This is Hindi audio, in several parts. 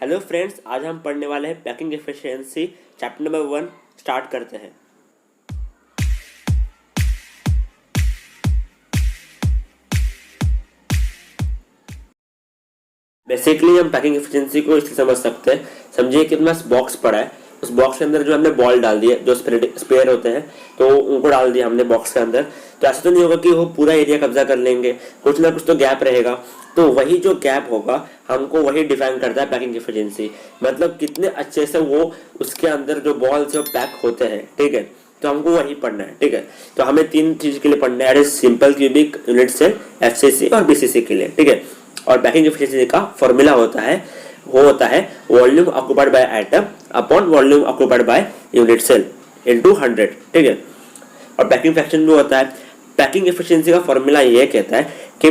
हेलो फ्रेंड्स, आज हम पढ़ने वाले हैं packing efficiency chapter number 1। Start करते हैं। बेसिकली हम पैकिंग एफिशिएंसी को इसलिए समझ सकते हैं। समझिए कि अपना बॉक्स पड़ा है, उस बॉक्स के अंदर जो हमने बॉल डाल दी है, जो स्पेयर होते हैं तो उनको डाल दिया हमने बॉक्स के अंदर। तो ऐसा तो नहीं होगा कि वो पूरा एरिया कब्जा कर लेंगे, कुछ ना कुछ तो गैप रहेगा। तो वही जो गैप होगा हमको वही डिफाइन करता है पैकिंग एफिशिएंसी, मतलब कितने अच्छे से वो उसके अंदर जो बॉल से पैक होते हैं। ठीक है, तो हमको वही पढ़ना है। ठीक है, तो हमें तीन चीज के लिए पढ़ना है, simple cubic unit cell, FCC और बीसीसी के लिए। ठीक है, और पैकिंग एफिशिएंसी का फॉर्मूला होता है, वो होता है volume occupied by atom upon volume occupied by unit cell into 100। ठीक है, और पैकिंग फ्रैक्शन भी होता है। पैकिंग एफिशिएंसी का फॉर्मूला ये कहता है कि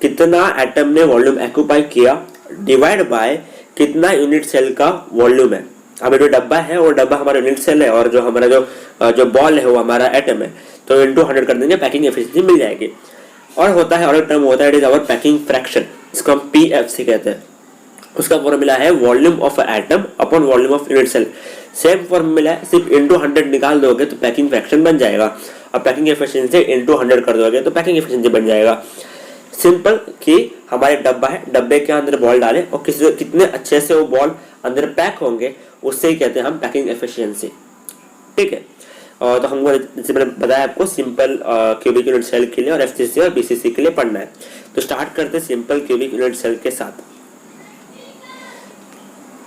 कितना एटम ने वॉल्यूम ऑक्यूपाई किया डिवाइड बाय कितना यूनिट सेल का वॉल्यूम है। अब जो डब्बा है वो डब्बा हमारा यूनिट सेल है, और जो हमारा जो बॉल है वो हमारा एटम है। तो इनटू 100 कर देंगे, पैकिंग एफिशिएंसी मिल जाएगी। और होता है, और एक टर्म होता है, it is our packing fraction, इसको हम पीएफसी कहते हैं। उसका फॉर्मूला है volume of atom upon volume of unit cell. Same formula है, सिर्फ इनटू 100 निकाल दोगे तो पैकिंग फ्रैक्शन बन जाएगा, और पैकिंग एफिशिएंसी इनटू 100 कर दोगे तो पैकिंग एफिशिएंसी बन जाएगा। सिंपल कि हमारे डब्बा है, डब्बे के अंदर बॉल डाले और कितने अच्छे से वो बॉल अंदर पैक होंगे, उससे ही कहते हैं हम पैकिंग एफिशिएंसी। ठीक है, तो हमको जैसे मैंने बताया आपको सिंपल क्यूबिक यूनिट सेल के लिए और एफसीसी और बीसीसी के लिए पढ़ना है। तो स्टार्ट करते हैं सिंपल क्यूबिक यूनिट सेल के साथ।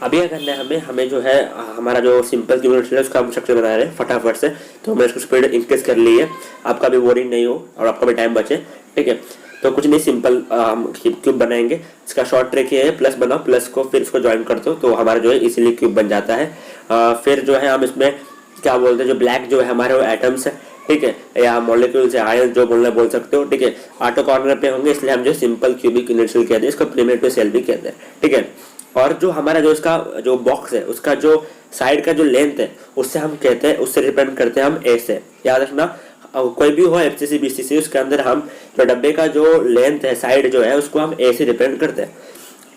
अभी क्या करना है, हमें जो है हमारा जो सिंपल क्यूबिक यूनिट सेल है उसका हम स्ट्रक्चर बना रहे हैं फटाफट से। तो हमने इसको स्पीड इंक्रीज कर ली है, आपका भी बोरिंग नहीं हो और आपका भी टाइम बचे। ठीक है, तो कुछ नहीं, सिंपल हम क्यूब बनाएंगे। इसका शॉर्ट ट्रिक ये है, प्लस बनाओ, प्लस को फिर इसको ज्वाइन कर दो तो हमारा जो है इसीलिए क्यूब बन जाता है। फिर जो है हम इसमें क्या बोलते हैं, जो ब्लैक जो है हमारे वो एटम्स है। ठीक है, या मॉलिक्यूल्स है, आयन जो बोलना बोल सकते हो। ठीक है, ऑटो कॉर्नर पे होंगे, इसलिए हम जो सिंपल क्यूबिक यूनिट सेल कहते हैं, इसको प्रिमिटिव सेल भी कहते हैं। ठीक है, और जो हमारा जो इसका जो बॉक्स है उसका जो साइड का जो लेंथ है उससे हम कहते हैं, उससे रिप्रेजेंट करते हैं हम ए से। याद रखना, कोई भी हो एफसीसी बीसीसी, उसके अंदर हम जो डब्बे का जो लेंथ है, साइड जो है, उसको हम ए से रिप्रेजेंट करते हैं।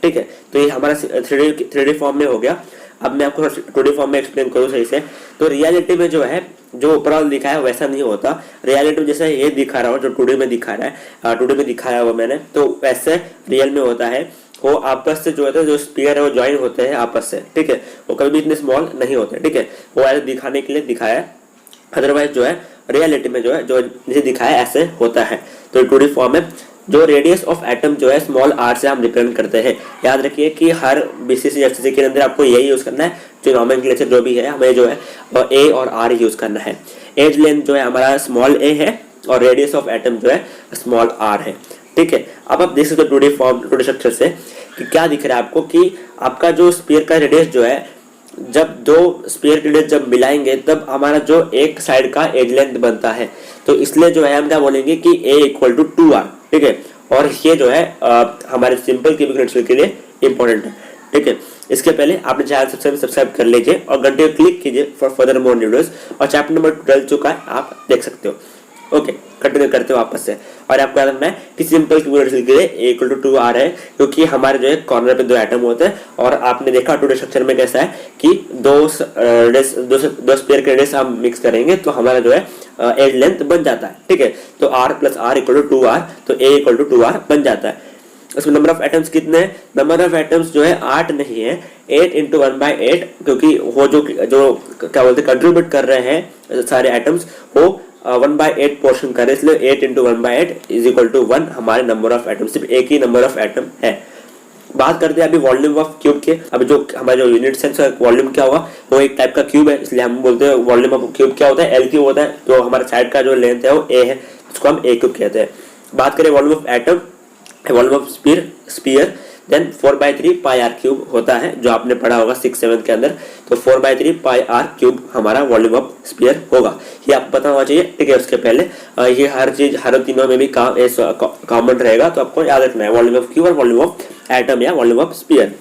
ठीक है, तो ये हमारा 3D फॉर्म में हो गया। अब मैं आपको 2D फॉर्म में एक्सप्लेन करूँ सही से। तो रियलिटी में जो है, जो ऊपर दिखा है वैसा नहीं होता। रियलिटी में जैसे ये दिखा रहा हो, जो 2D में दिखा रहा है, 2D में दिखाया हुआ मैंने, तो वैसे रियल में होता है। वो आपस से जो है, जो स्पीयर है वो ज्वाइन होते हैं आपस से। ठीक है, वो कभी भी इतने स्मॉल नहीं होते। ठीक है, वो ऐसे दिखाने के लिए दिखाया है, अदरवाइज जो है रियलिटी में जो है जो जैसे दिखाया ऐसे होता है। तो 2D फॉर्म में जो रेडियस ऑफ एटम जो है स्मॉल आर से हम रिप्रेजेंट करते हैं। याद रखिए कि हर बीसीसी एफसीसी के अंदर आपको यही यूज करना है, जो नॉमेनक्लेचर जो भी है हमें जो है ए और आर यूज करना है। एज लेंथ जो है हमारा स्मॉल ए है और रेडियस ऑफ एटम जो है स्मॉल आर है। ठीक है, अब आप देख सकते हो 2D फॉर्म 2D स्ट्रक्चर से कि क्या दिख रहा है आपको, कि आपका जो स्फीयर का रेडियस जो है, जब दो स्फीयर के रेडियस जब मिलाएंगे तब हमारा जो एक साइड का एज लेंथ बनता है। तो इसलिए जो है हम क्या बोलेंगे कि A इक्वल टू 2R। ठीक है, और ये जो है हमारे सिंपल क्यूबिक यूनिट सेल के लिए इंपॉर्टेंट है। ठीक है, इसके पहले आपने चैनल सब्सक्राइब कर लीजिए और घंटे को क्लिक कीजिए फॉर फर्दर मोर वीडियोस। और चैप्टर नंबर 12 चुका है, आप देख सकते हो। ओके, कंटिन्यू करते हो वापस से। और आपको याद रखना है कि सिंपल क्यूबिक यूनिट सेल के लिए A इक्वल टू 2R है, क्योंकि हमारे जो है कॉर्नर पे दो एटम होते हैं। और आपने देखा 2D स्ट्रक्चर में कैसा है कि दो स्फीयर के रेडियस हम मिक्स करेंगे तो हमारा जो है एज लेंथ बन जाता है। ठीक है, तो R plus R equal to 2R, तो A इक्वल टू 2R बन जाता है। इसमें नंबर ऑफ एटम्स कितने हैं? नंबर ऑफ एटम्स जो है 8 नहीं है, 8 इंटू 1/8, क्योंकि वो जो क्या बोलते हैं कंट्रीब्यूट कर रहे हैं सारे एटम्स, वो 1/8 पोर्शन कर रहे हैं, इसलिए 8 इंटू 1/8 इज इक्वल टू 1 हमारे नंबर ऑफ एटम, सिर्फ एक ही नंबर ऑफ एटम है। बात करते हैं अभी वॉल्यूम ऑफ क्यूब के। अभी जो हमारा जो यूनिट सेल का वॉल्यूम क्या होगा, वो एक टाइप का क्यूब है, इसलिए हम बोलते हैं वॉल्यूम ऑफ क्यूब क्या होता है, एल क्यूब होता है। तो हमारे साइड का जो लेंथ है वो ए है, उसको हम ए क्यूब कहते हैं। बात करें volume of atom, volume of sphere, then 4/3 pi R cube होता है, जो आपने पढ़ा होगा 6-7 के अंदर। तो 4/3 पाई आर क्यूब हमारा वॉल्यूम ऑफ स्पीयर होगा, ये आपको पता होना चाहिए। ठीक है, उसके पहले ये हर चीज हर तीनों में भी कॉमन रहेगा, तो आपको याद रखना है वॉल्यूम ऑफ क्यूब और वॉल्यूम ऑफ एटम या वॉल्यूम ऑफ स्पीयर।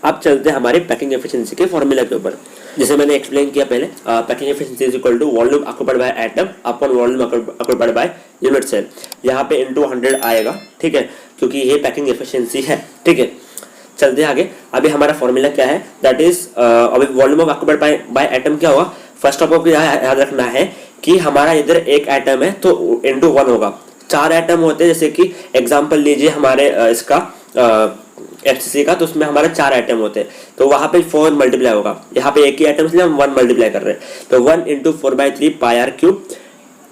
अब चलते हैं हमारे पैकिंग एफिशिएंसी के फॉर्मूला के ऊपर। जैसे मैंने एक्सप्लेन किया पहले, packing efficiency is equal to volume occupied by atom upon volume occupied by unit cell. यहाँ पे इनटू 100 आएगा। ठीक है, क्योंकि ये पैकिंग एफिशिएंसी है। ठीक है, चलते हैं आगे। अभी हमारा फॉर्मूला क्या है, दैट इज अभी volume of occupied by atom क्या होगा। फर्स्ट ऑफ ऑल याद रखना है कि हमारा इधर एक एटम है तो इनटू 1 होगा। 4 एटम होते हैं, जैसे कि एग्जांपल लीजिए हमारे इसका एफसीसी का, तो उसमें हमारे 4 एटम होते हैं, तो वहां पे 4 मल्टीप्लाई होगा। यहाँ पे एक ही एटम इसलिए हम 1 मल्टीप्लाई कर रहे हैं, तो 1 into 4/3 pi R cube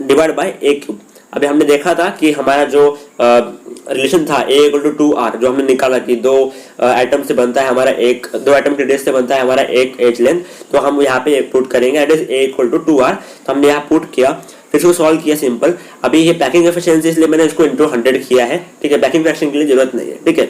divide by A cube. अभी हमने देखा था कि हमारा जो रिलेशन था A इक्वल टू 2R, जो हमने निकाला कि 2 एटम से बनता है हमारा 2 एटम के रेडियस से बनता है हमारा एक एज लेंथ, तो हम यहाँ पे पुट करेंगे that is A equal to 2R। तो हमने यहाँ पुट किया, फिर इसको सॉल्व किया सिंपल। अभी ये पैकिंग एफिशिएंसी इसलिए मैंने इसको इंटू 100 किया है, ठीक है, पैकिंग फ्रैक्शन के लिए जरूरत नहीं है, ठीक है,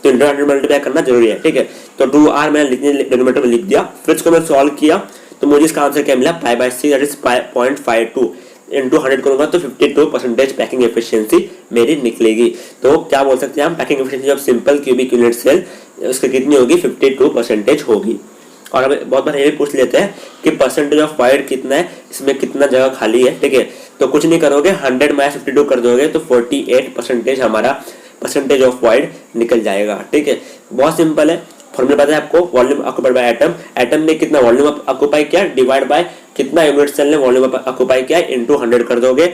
तो इंटू 100 मल्टीप्लाई करना जरूरी है, ठीक है। तो 2R मैंने लिखने डिनोमिनेटर में लिख दिया, फिर इसको मैं सॉल्व किया तो मुझे इसका आंसर क्या मिला, π/6 दैट इज 0.52 इंटू 100 करूंगा तो 52% पैकिंग एफिशिएंसी मेरी निकलेगी। तो क्या बोल सकते हैं हम, packing efficiency of simple cubic unit cell उसकी कितनी होगी, 52% होगी। और अब बहुत बार ये भी पूछ लेते हैं कि परसेंटेज ऑफ वाइड कितना है, इसमें कितना जगह खाली है, ठीक है, तो कुछ नहीं करोगे 100 - 52 कर दोगे तो 48% हमारा परसेंटेज ऑफ वाइड निकल जाएगा, ठीक है। बहुत सिंपल है, फॉर्मूला पता है आपको, volume occupied by atom, atom ने कितना वॉल्यूम ऑक्यूपाई किया डिवाइड बाय कितना यूनिट सेल ने वॉल्यूम ऑक्यूपाई किया इंटू 100 कर दोगे।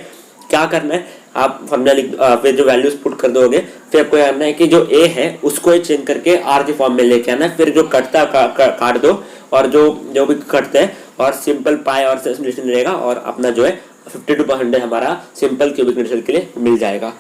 क्या करना है, आप फॉर्मूला फिर जो वैल्यूज पुट कर दोगे, फिर आपको करना है कि जो ए है उसको चेंज करके आर के फॉर्म में लेके आना है, फिर जो कटता काट दो और जो भी कटते हैं और सिंपल पाई और रिलेशन रहेगा और अपना जो है 52% हमारा सिंपल क्यूबिक यूनिट सेल के लिए मिल जाएगा।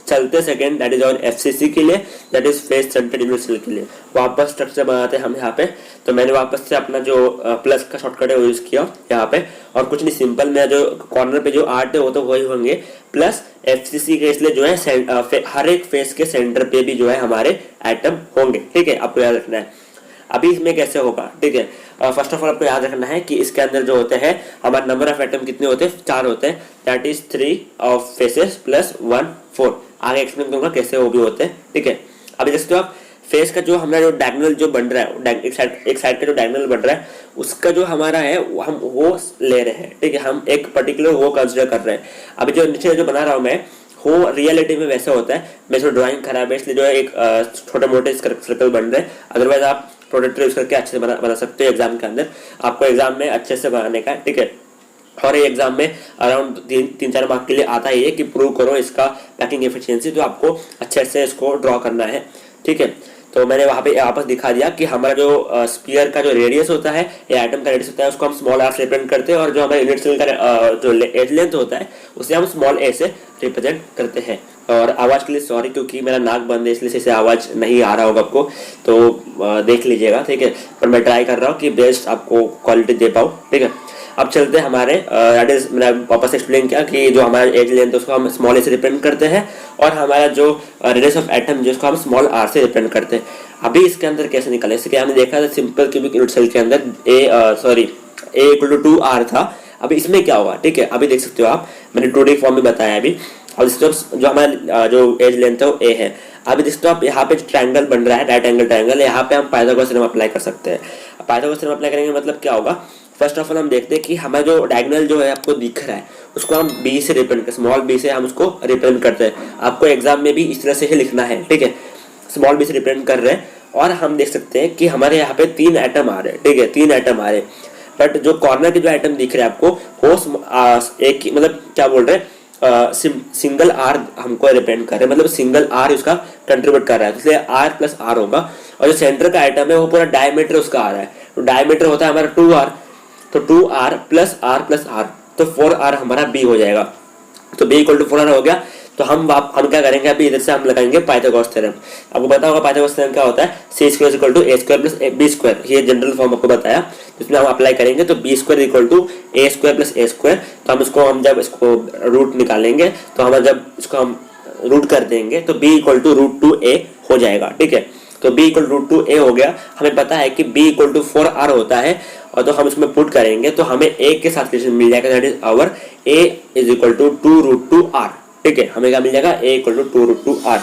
चलते सेकंड दैट इज और एफसीसी के लिए, that is face centred unit cell के लिए। वापस स्ट्रक्चर बनाते हैं हम यहाँ पे, तो मैंने वापस से अपना जो प्लस का शॉर्टकट है वो यूज किया यहाँ पे, और कुछ नहीं सिंपल में जो कॉर्नर पे जो 8 है वो तो वही होंगे, प्लस एफसीसी के इसलिए जो है हर एक फेस के सेंटर पे भी जो है हमारे एटम होंगे, ठीक है, आपको याद रखना है। अभी इसमें कैसे होगा, ठीक है, फर्स्ट ऑफ ऑल आपको याद रखना है कि इसके अंदर जो होते हैं हमारे नंबर ऑफ एटम कितने होते हैं, 4 होते हैं, that is 3 of faces plus 1 4। आगे एक्सप्लेन करूंगा कैसे वो भी होते हैं, ठीक है। अभी देखते हो आप फेस का जो हमारा जो डायगोनल जो बन रहा है, एक साइड का जो डायगोनल बन रहा है उसका जो हमारा है हम वो ले रहे हैं, ठीक है, हम एक पर्टिकुलर वो कंसिडर कर रहे हैं। अभी जो नीचे जो बना रहा हूँ मैं वो रियलिटी में वैसा होता है, मेरे ड्राइंग खराब है इसलिए जो है एक छोटे मोटे सर्कल बन रहे हैं, अदरवाइज आप प्रोडक्ट यूज करके अच्छे से बना सकते हो एग्जाम के अंदर, आपको एग्जाम में अच्छे से बनाने का है, ठीक है। और ये एग्जाम में अराउंड 3-4 मार्क के लिए आता ही है कि प्रूव करो इसका पैकिंग एफिशिएंसी, तो आपको अच्छे से इसको ड्रॉ करना है, ठीक है। तो मैंने वहां पे वापस दिखा दिया कि हमारा जो स्फीयर का जो रेडियस होता है या एटम का रेडियस होता है उसको हम स्मॉल आर से रिप्रेजेंट करते हैं, और जो हमारा यूनिट सेल का जो एज लेंथ होता है उसे हम स्मॉल ए से रिप्रेजेंट करते हैं। और आवाज के लिए सॉरी, क्योंकि मेरा नाक बंद है इसलिए से आवाज नहीं आ रहा होगा आपको, तो देख लीजिएगा, ठीक है, पर मैं ट्राई कर रहा हूँ कि बेस्ट आपको क्वालिटी दे पाऊँ, ठीक है। अब चलते हैं हमारे दैट इज मैंने वापस एक्सप्लेन किया कि जो हमारा एज लेंथ है उसको हम स्मॉल ए से रिप्रेजेंट करते हैं, और हमारा जो रेडियस ऑफ एटम जिसको हम स्मॉल आर से रिप्रेजेंट करते हैं। अभी इसके अंदर कैसे निकले, इसके हमने देखा था सिंपल क्यूबिक यूनिट सेल के अंदर ए इक्वल टू 2R था। अभी इसमें क्या होगा, ठीक है, अभी देख सकते हो आप, मैंने 2D फॉर्म में बताया अभी। अब जो हमारा जो एज लेंथ है वो ए है। अभी देखते हो आप यहाँ पे ट्रायंगल बन रहा है, राइट एंगल ट्रायंगल, यहाँ पे हम पाइथागोरस थ्योरम अप्लाई कर सकते हैं। पाइथागोरस थ्योरम अप्लाई करेंगे मतलब क्या होगा, फर्स्ट ऑफ ऑल हम देखते हैं कि हमारा जो डायगोनल जो है आपको दिख रहा है उसको हम बी से रिप्रेजेंट स्मॉल बी से हम उसको रिप्रेजेंट करते हैं। आपको एग्जाम में भी इस तरह से ही लिखना है, ठीक है, स्मॉल बी से रिप्रेजेंट कर रहे हैं। और हम देख सकते हैं कि हमारे यहाँ पे 3 एटम आ रहे हैं, ठीक है, 3 एटम आ रहे हैं, बट जो कॉर्नर के जो एटम दिख रहे हैं आपको वो एक मतलब क्या बोल रहे हैं, सिंगल आर हमको रिप्रेजेंट कर रहे हैं, मतलब सिंगल आर उसका कंट्रीब्यूट कर रहा है, इसलिए आर प्लस आर होगा। और जो सेंटर का आइटम है वो पूरा डायमीटर उसका आ रहा है, तो डायमीटर होता है हमारा 2R, तो 2R plus are plus are, तो 4R हमारा बी हो जाएगा। तो बी इक्वल टू 4R हो गया। तो हम क्या करेंगे, अभी इधर से हम लगाएंगे पाइथागोरस थ्योरम। आपको पता होगा पाइथागोरस थ्योरम क्या होता है, C square equal to A square plus B square, ये जनरल फॉर्म आपको बताया, इसमें हम अप्लाई करेंगे तो B square equal to A square plus A square. तो हम जब इसको रूट निकालेंगे तो हम जब इसको हम रूट कर देंगे तो बी इक्वल टू √2a हो जाएगा, ठीक है। तो b इक्वल √2a हो गया। हमें पता है कि b इक्वल टू 4R होता है, और तो हम इसमें पुट करेंगे तो हमें a के साथ रिलेशन मिल जाएगा, that is our a is equal to 2√2R, ठीक है। हमें क्या मिल जाएगा, a इक्वल टू 2√2R।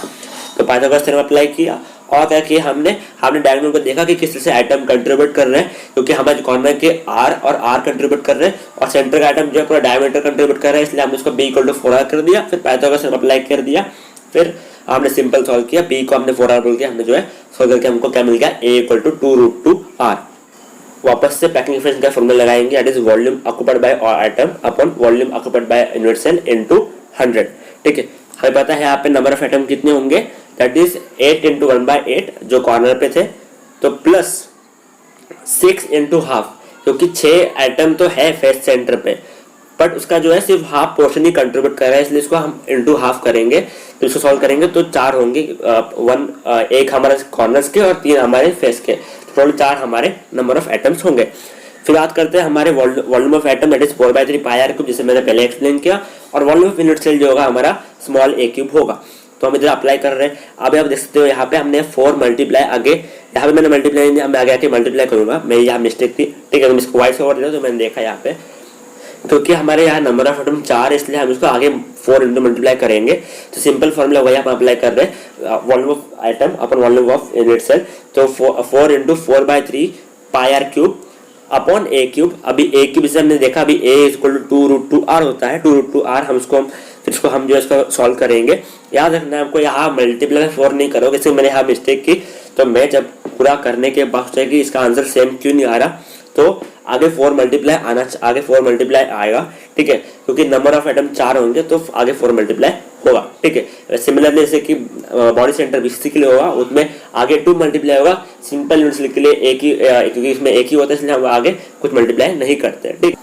तो पाइथागोरस थ्योरम अप्लाई किया, और क्या किया हमने डायगोनल को देखा कि किस तरह से एटम कंट्रीब्यूट कर रहे हैं, क्योंकि हमारे कॉर्नर के R और R कंट्रीब्यूट कर रहे हैं, और सेंटर का एटम जो है पूरा डायमीटर कंट्रीब्यूट कर रहा है, इसलिए हमने उसको b इक्वल टू 4R कर दिया। फिर पाइथागोरस थ्योरम अप्लाई कर दिया, फिर हमने सिंपल सॉल्व किया, p को हमने 4r बोल के हमने जो है सॉल्व करके हमको क्या मिल गया, a इक्वल टू 2√2r। वापस से पैकिंग एफिशिएंसी का फॉर्मूला लगाएंगे, that is volume occupied by atom upon volume occupied by unit cell into 100। ठीक है, हमें पता है यहाँ पे नंबर ऑफ एटम कितने होंगे, दैट इज 8 × 1/8 जो कॉर्नर पे थे, तो प्लस 6 × हाफ, क्योंकि 6 एटम तो है फेस सेंटर पे, बट उसका जो है सिर्फ हाफ पोर्शन ही कंट्रीब्यूट कर रहा है, इसलिए इसको हम इनटू हाफ करेंगे। तो इसको सॉल्व करेंगे तो 4 होंगे, एक हमारे कॉर्नर्स के और 3 हमारे फेस के, टोटल 4 हमारे नंबर ऑफ एटम्स होंगे। फिर बात करते हैं हमारे volume of atom, that is 4/3 pi cube, जिसे मैंने पहले एक्सप्लेन किया, और वॉल्यूम ऑफ यूनिट सेल जो होगा हमारा स्मॉल a क्यूब होगा। तो हम इधर अप्लाई कर रहे हैं। अब आप देख सकते हो यहाँ पे हमने 4 मल्टीप्लाई, आगे यहाँ पे मैंने मल्टीप्लाई नहीं दिया, मैं आगे आके मल्टीप्लाई करूंगा, मेरी यहाँ मिस्टेक थी। ठीक है, तो इसको वाइस ओवर दिया, तो मैंने देखा यहाँ पे, क्योंकि हमारे यहाँ नंबर ऑफ एटम 4 है, इसलिए हम इसको आगे 4 इंटू मल्टीप्लाई करेंगे। तो सिंपल फॉर्मूला वही आप अप्लाई कर रहे हैं, volume of atom upon volume of unit cell, तो 4 × 4/3 pi r cube upon a cube. अभी a क्यूब से हमने देखा, अभी a इक्वल टू 2√2r होता है, 2√2r फिर इसको हम जो है इसको सॉल्व करेंगे। याद रखना है हमको, यहाँ मल्टीप्लाई 4 नहीं करोगे, जैसे मैंने यहाँ मिस्टेक की, तो मैं जब पूरा करने के बाद सोचा कि इसका आंसर सेम क्यों नहीं आ रहा, तो आगे 4 मल्टीप्लाई आएगा। ठीक है, क्योंकि नंबर ऑफ एटम 4 होंगे तो आगे 4 मल्टीप्लाई होगा। ठीक है, सिमिलरली जैसे कि बॉडी सेंटर बीसी के लिए होगा, उसमें आगे 2 मल्टीप्लाई होगा, सिंपल यूनिट्स के लिए एक ही, क्योंकि इसमें एक ही होता है इसलिए हम आगे कुछ मल्टीप्लाई नहीं करते हैं। ठीक,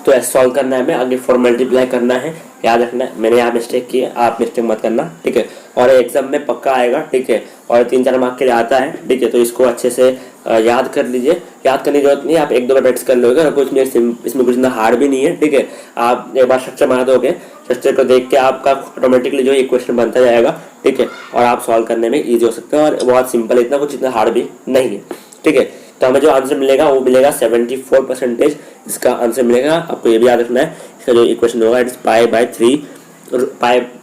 तो ऐसे सॉल्व करना है, हमें आगे 4 मल्टीप्लाई करना है। याद रखना है, मैंने यहाँ मिस्टेक की है, आप मिस्टेक मत करना। ठीक है, और एग्जाम में पक्का आएगा। ठीक है, और 3-4 मार्क के लिए आता है। ठीक है, तो इसको अच्छे से याद कर लीजिए, याद करने की जरूरत नहीं है, आप 1-2 बार प्रैक्टिस कर लोगे, और कुछ नहीं, इसमें कुछ ना हार्ड भी नहीं है। ठीक है, आप एक बार स्ट्रक्चर बना दोगे, स्ट्रक्चर को देख के आपका ऑटोमेटिकली जो इक्वेशन बनता जाएगा। ठीक है, और आप सॉल्व करने में ईजी हो सकते हैं, और बहुत सिंपल, इतना कुछ इतना हार्ड भी नहीं है। ठीक है, तो हमें जो आंसर मिलेगा वो मिलेगा 74%, इसका आंसर मिलेगा। आपको ये भी याद रखना है, इसका जो इक्वेशन होगा इट इज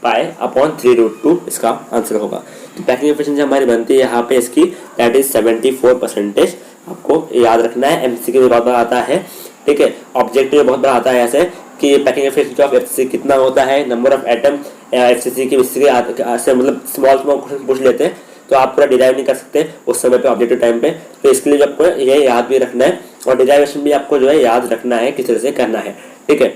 पाई अपॉन 3√2 इसका आंसर होगा। तो पैकिंग एफिशिएंसी हमारी बनती है यहाँ पे इसकी, दैट इज 74%। आपको याद रखना है, एमसीक्यू में बहुत बार आता है। ठीक है, ऑब्जेक्टिव में बहुत बार आता है ऐसे कि पैकिंग एफिशिएंसी ऑफ एफसीसी कितना होता है, नंबर ऑफ एटम एफसीसी की से मतलब स्मॉल क्वेश्चन पूछ लेते हैं, तो आप पूरा डिराइव नहीं कर सकते उस समय पे ऑब्जेक्टिव टाइम पे। तो इसके लिए आपको ये याद भी रखना है, और डिराइवेशन भी आपको जो है याद रखना है किस तरह से करना है। ठीक है,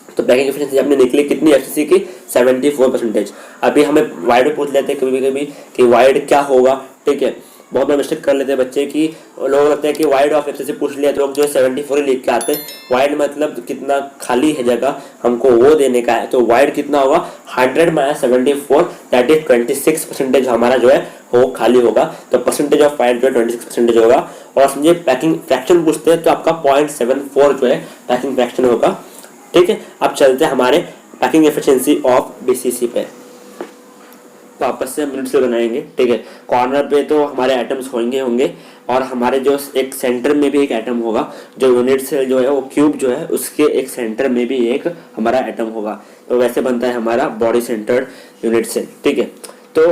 तो पैकिंग एफिशिएंसी हमने निकली कितनी एफसीसी की, 74%। अभी हमें वाइड पूछ लेते हैं कभी कभी कि वाइड क्या होगा। ठीक है, बहुत बड़ा मिस्टेक कर लेते हैं बच्चे कि लोग लगता है कि वाइड ऑफ एफसीसी पूछ लिया तो लोग जो है 74 ही लिख के आते हैं। वाइड मतलब कितना खाली है जगह, हमको वो देने का है। तो वाइड कितना होगा, 100 - 74, दैट इज 26% हमारा जो है वो खाली होगा। तो परसेंटेज ऑफ वाइड जो है 26% होगा। और समझिए पैकिंग फ्रैक्शन पूछते हैं तो आपका 0.74 जो है पैकिंग फ्रैक्शन होगा। ठीक है, अब चलते हैं हमारे पैकिंग एफिशिएंसी ऑफ बीसीसी पे। वापस से हम यूनिट सेल बनाएंगे। ठीक है, कॉर्नर पे तो हमारे एटम्स होंगे और हमारे जो एक सेंटर में भी एक एटम होगा। जो यूनिट सेल जो है वो क्यूब जो है उसके एक सेंटर में भी एक हमारा एटम होगा। तो वैसे बनता है हमारा बॉडी सेंटर्ड यूनिट सेल। ठीक है, तो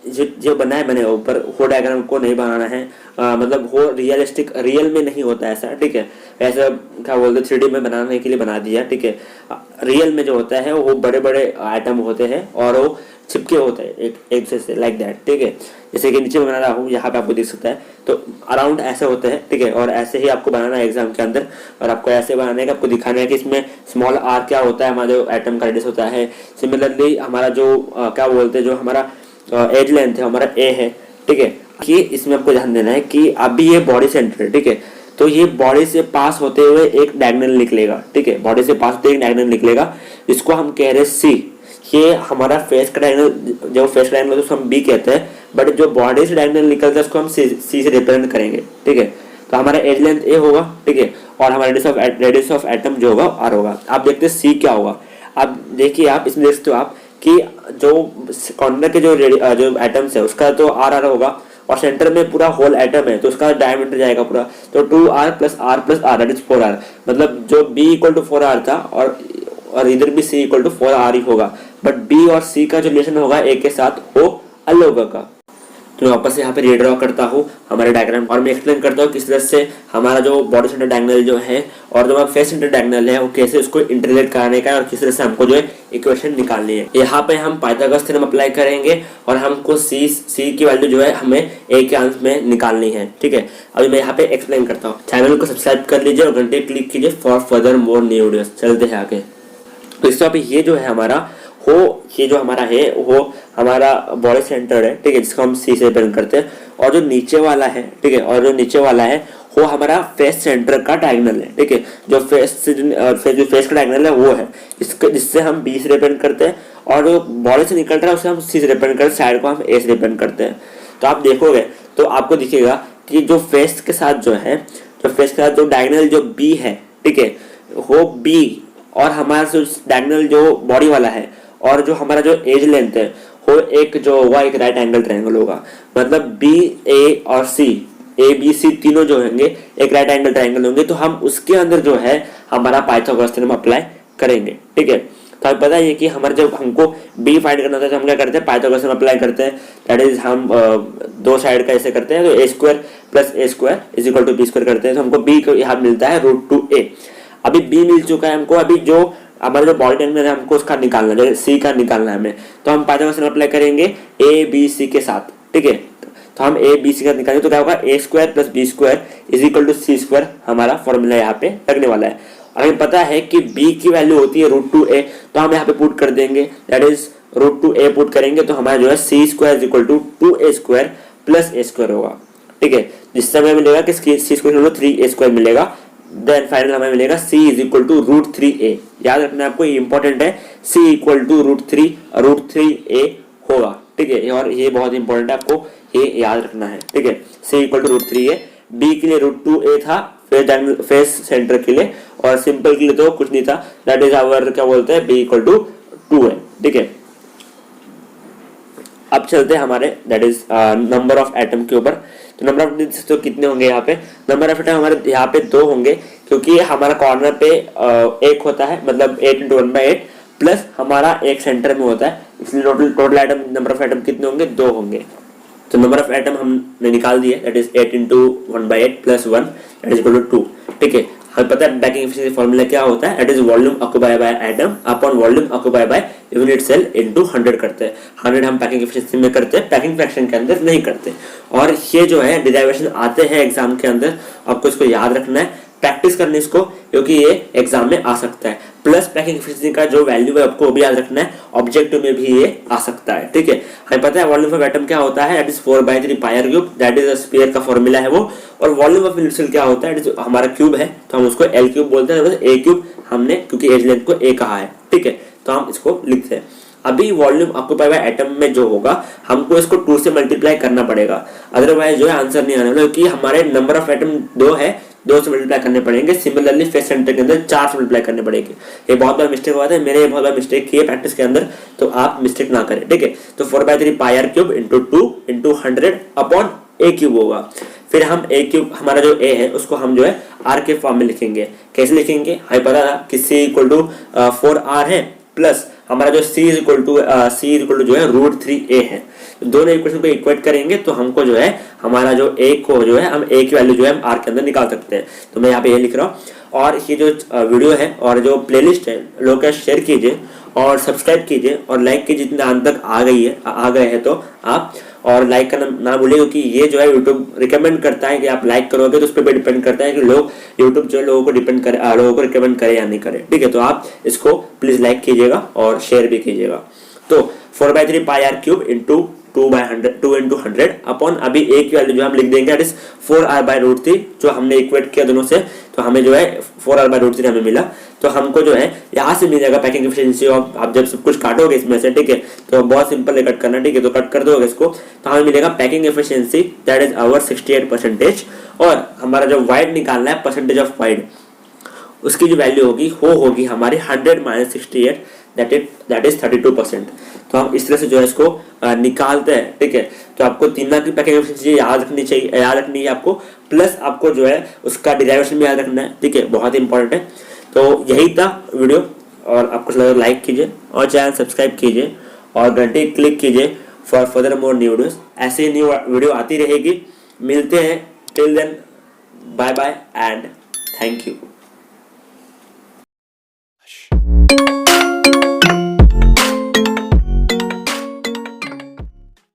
जो बना है मैंने ऊपर वो डायग्राम को नहीं बनाना है, मतलब वो रियल में नहीं होता ऐसा। ठीक है, ऐसा क्या बोलते 3D में बनाने के लिए बना दिया। ठीक है, रियल में जो होता है वो बड़े बड़े एटम होते हैं और वो चिपके होते हैं एक दूसरे से, लाइक दैट। ठीक है, जैसे कि नीचे में बना रहा हूँ, यहाँ पे आपको दिख सकता है, तो अराउंड ऐसे होते हैं। ठीक है, और ऐसे ही आपको बनाना है एग्जाम के अंदर, और आपको ऐसे बनाने का, आपको दिखाना है कि इसमें स्मॉल आर क्या होता है, हमारा जो एटम का रेडियस होता है। सिमिलरली हमारा जो क्या बोलते हैं, जो हमारा एज लेंथ है हमारा ए है। ठीक है, कि इसमें आपको ध्यान देना है कि अभी ये बॉडी सेंटर है। ठीक है, तो ये बॉडी से पास होते हुए एक डायगोनल निकलेगा। ठीक है, बॉडी से पास होते एक डायगोनल निकलेगा, इसको हम कह रहे हैं सी। ये हमारा फेस का डायगोनल, जो फेस का डायगोनल उसको हम बी कहते हैं, बट जो बॉडी से डायगोनल निकलता है उसको हम सी से रिप्रेजेंट करेंगे। ठीक है, तो हमारा एज लेंथ ए होगा। ठीक है, और हमारा रेडियस ऑफ एटम जो होगा आर होगा। आप देखते हैं सी क्या होगा। अब देखिए, आप इसमें देखते हो आप कि जो कॉर्नर के जो एटम्स है उसका तो आर होगा, और सेंटर में पूरा होल एटम है तो उसका डायमीटर जाएगा पूरा, तो 2r + r + r that is 4r। मतलब जो b = 4r था और इधर भी c = 4r ही होगा, बट b और c का जो रिलेशन होगा a के साथ वो अलग होगा। तो मैं वापस यहाँ पे रीड्रॉ करता हूँ हमारे डायग्राम और मैं एक्सप्लेन करता हूँ किस तरह से हमारा जो बॉडी सेंटर डायगोनल जो है और जो हमारा फेस सेंटर डायगोनल है वो कैसे उसको इंटीग्रेट कराने का है और किस तरह से हमको जो है इक्वेशन निकालनी है। यहाँ पे हम पाइथागोरस थ्योरम अप्लाई करेंगे और हमको सी की वैल्यू जो है हमें ए के अंश में निकालनी है। ठीक है, अभी मैं यहाँ पे एक्सप्लेन करता हूँ। चैनल को सब्सक्राइब कर लीजिए और घंटे क्लिक कीजिए for further more new videos. चलते हैं आगे। तो इससे अभी ये जो है हमारा ये जो हमारा है वो हमारा बॉडी सेंटर है। ठीक है, जिसको हम सी से रिप्रेजेंट करते हैं और जो नीचे वाला है, ठीक है, और जो नीचे वाला है वो हमारा फेस सेंटर का डायगोनल है। ठीक है, जो फेस का डायगोनल है वो है जिससे हम बी से रिप्रेजेंट करते हैं और जो बॉडी से निकल रहा है उसे हम सी से रिप्रेजेंट करते हैं, साइड को हम ए से रिप्रेजेंट करते हैं। तो आप देखोगे तो आपको दिखेगा कि जो फेस के साथ जो डायगोनल जो बी है, ठीक है, वो बी और हमारा जो डायगोनल जो बॉडी वाला है और जो हमारा जो एज लेंथ है वो एक जो होगा एक राइट एंगल ट्रायंगल होगा। मतलब बी ए और सी, ए बी सी तीनों जो होंगे एक राइट एंगल ट्रायंगल होंगे। तो हम उसके अंदर जो है हमारा पाइथागोरस थ्योरम अप्लाई करेंगे। ठीक है, तो हमें पता है कि हमारे जब हमको बी फाइंड करना होता है तो हम क्या करते हैं, पाइथागोरस थ्योरम अप्लाई करते हैं। दैट इज हम दो साइड का ऐसे करते हैं, तो A square plus A square is equal to B square करते हैं। तो हमको बी को यहाँ मिलता है √2a। अभी बी मिल चुका है हमको, अभी जो हमारा जो बॉडी डायगोनल है हमको उसका निकालना है, सी का निकालना है हमें। तो हम पाइथागोरस थ्योरम अप्लाई करेंगे ए बी सी के साथ। ठीक है, तो हम ए बी सी का निकालेंगे तो क्या होगा, A square plus B square is equal to C square हमारा फॉर्मूला यहाँ पे लगने वाला है। और हमें पता है कि b की वैल्यू होती है √2a, तो हम यहाँ पे पुट कर देंगे, दैट इज √2a पुट करेंगे तो हमारा जो है C square is equal to 2a square plus a square होगा। ठीक है, जिससे हमें मिलेगा कि सी स्क्वायर 3a स्क्वायर मिलेगा। देन फाइनल हमें मिलेगा c is equal to √3a। याद रखना आपको, ये इंपॉर्टेंट है, c इक्वल टू √3a होगा। ठीक है, और ये बहुत इंपॉर्टेंट है, आपको ये याद रखना है। ठीक है, c equal to √3a, b के लिए √2a था फेस सेंटर के लिए, और सिंपल के लिए तो कुछ नहीं था, दैट इज आवर क्या बोलते हैं, b इक्वल टू 2 है। ठीक है, अब चलते हैं हमारे that is number of atom के ऊपर। तो नंबर ऑफ एटम तो कितने होंगे यहाँ पे, नंबर ऑफ एटम हमारे यहाँ पे 2 होंगे, क्योंकि हमारा कॉर्नर पे एक होता है, मतलब 8 × 1/8 प्लस हमारा एक सेंटर में होता है, इसलिए total atom number of atom कितने होंगे, 2 होंगे। तो नंबर ऑफ एटम हमने निकाल दिए, that is 8 × 1/8 plus 1 that is equal to 2। ठीक है, हमें पता है पैकिंग एफिशिएंसी फार्मूला क्या होता है, that is volume occupied by atom upon volume occupied by unit cell into 100 करते हैं। 100 हम पैकिंग एफिशिएंसी में करते हैं, पैकिंग फ्रैक्शन के अंदर नहीं करते। और ये जो है डिराइवेशन आते हैं एग्जाम के अंदर, आपको इसको याद रखना है, प्रैक्टिस करनी इसको, क्योंकि ये एग्जाम में आ सकता है। प्लस पैकिंग एफिशिएंसी का जो वैल्यू है आपको वो भी याद रखना है, ऑब्जेक्टिव में भी ये आ सकता है। ठीक है, हमें पता है वॉल्यूम ऑफ एटम क्या होता है, that is 4/3 πr3, that is a sphere का फॉर्मूला है वो। और वॉल्यूम ऑफ यूनिट सेल क्या होता है, हमारा क्यूब है तो हम उसको L³ बोलते हैं, A³ हमने क्योंकि एज लेंथ को A कहा है। ठीक है, तो हम इसको लिखते हैं। अभी वॉल्यूम ऑक्युपाइड बाय एटम में जो होगा हमको इसको 2 से मल्टीप्लाई करना पड़ेगा, अदरवाइज जो है आंसर नहीं आने वाला, क्योंकि हमारे नंबर ऑफ एटम 2 है, 2 से मल्टीप्लाई करने पड़ेंगे। सिमिलरली फेस सेंटर के अंदर 4 से मल्टीप्लाई करने पड़ेंगे। ये बहुत बड़ा मिस्टेक हुआ था, मैंने ये बहुत बड़ा मिस्टेक किया प्रैक्टिस के अंदर, तो आप मिस्टेक ना करें। ठीक है, तो 4/3 πr³ into 2 into 100 upon A³ होगा। फिर हम A³ हमारा जो A है उसको हम जो है R के फॉर्म में लिखेंगे। कैसे लिखेंगे, हमें पता था कि C इक्वल टू 4R है, प्लस हमारा जो C इक्वल टू जो है √3a है। तो दोनों इक्वेशन को इक्वेट करेंगे तो हमको जो है हमारा जो A को जो है हम A की वैल्यू जो है हम R के अंदर निकाल सकते हैं। तो मैं यहाँ पे ये लिख रहा हूँ। और ये जो वीडियो है और जो प्लेलिस्ट है लोगों का शेयर कीजिए और सब्सक्राइब कीजिए और लाइक कीजिए, जितने अंत तक आ गए हैं तो आप, और लाइक करना ना भूलिए, क्योंकि ये जो है यूट्यूब रिकमेंड करता है कि आप लाइक करोगे, तो उस पर भी डिपेंड करता है कि लोग यूट्यूब जो है लोगों को रिकमेंड करे या नहीं करे। ठीक है, तो आप इसको प्लीज लाइक कीजिएगा और शेयर भी कीजिएगा। तो 4/3 πr³ इंटू 2 इंटू 100 अपॉन अभी A की वैल्यू जो हम लिख देंगे, दैट इज 4R/√3, जो हमने इक्वेट किया दोनों से, तो हमें जो है 4R/√3 हमें मिला। तो हमको जो है यहाँ से मिल जाएगा पैकिंग एफिशिएंसी। और आप जब सब कुछ काटोगे इसमें से, ठीक है, तो बहुत सिंपल है कट करना। ठीक है, तो कट कर दोगे इसको तो हमें मिलेगा packing efficiency that is our 68%। और हमारा जो वाइड निकालना है, परसेंटेज ऑफ वाइड, उसकी जो वैल्यू होगी वो होगी हमारी 100 - 68 दैट इज 32%। तो हम इस तरह से जो है इसको निकालते हैं। ठीक है, तो आपको तीनों की पैकिंग एफिशिएंसी याद रखनी है आपको, प्लस आपको जो है उसका डिराइवेशन भी याद रखना है। ठीक है, बहुत इंपॉर्टेंट है। तो यही था वीडियो, और आपको लगा लाइक कीजिए और चैनल सब्सक्राइब कीजिए और घंटे क्लिक कीजिए for further more new videos. ऐसे ही न्यू वीडियो आती रहेगी। मिलते हैं, till then bye bye and thank you.